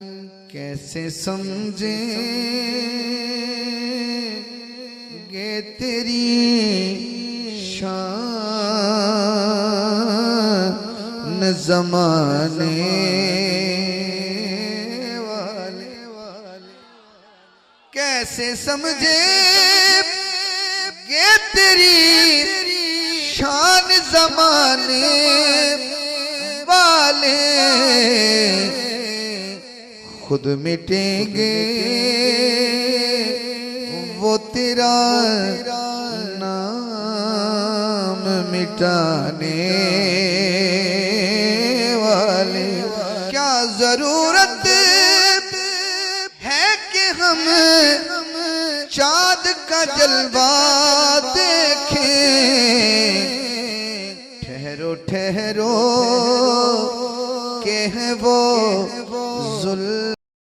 कैसे समझेंगे तेरी शान ज़माने वाले। कैसे समझेंगे तेरी शान ज़माने वाले। खुद मिटेंगे वो तेरा नाम मिटाने वाले। क्या जरूरत है कि हम चाँद का जलवा देखें। ठहरो ठहरो के है वो जुल्म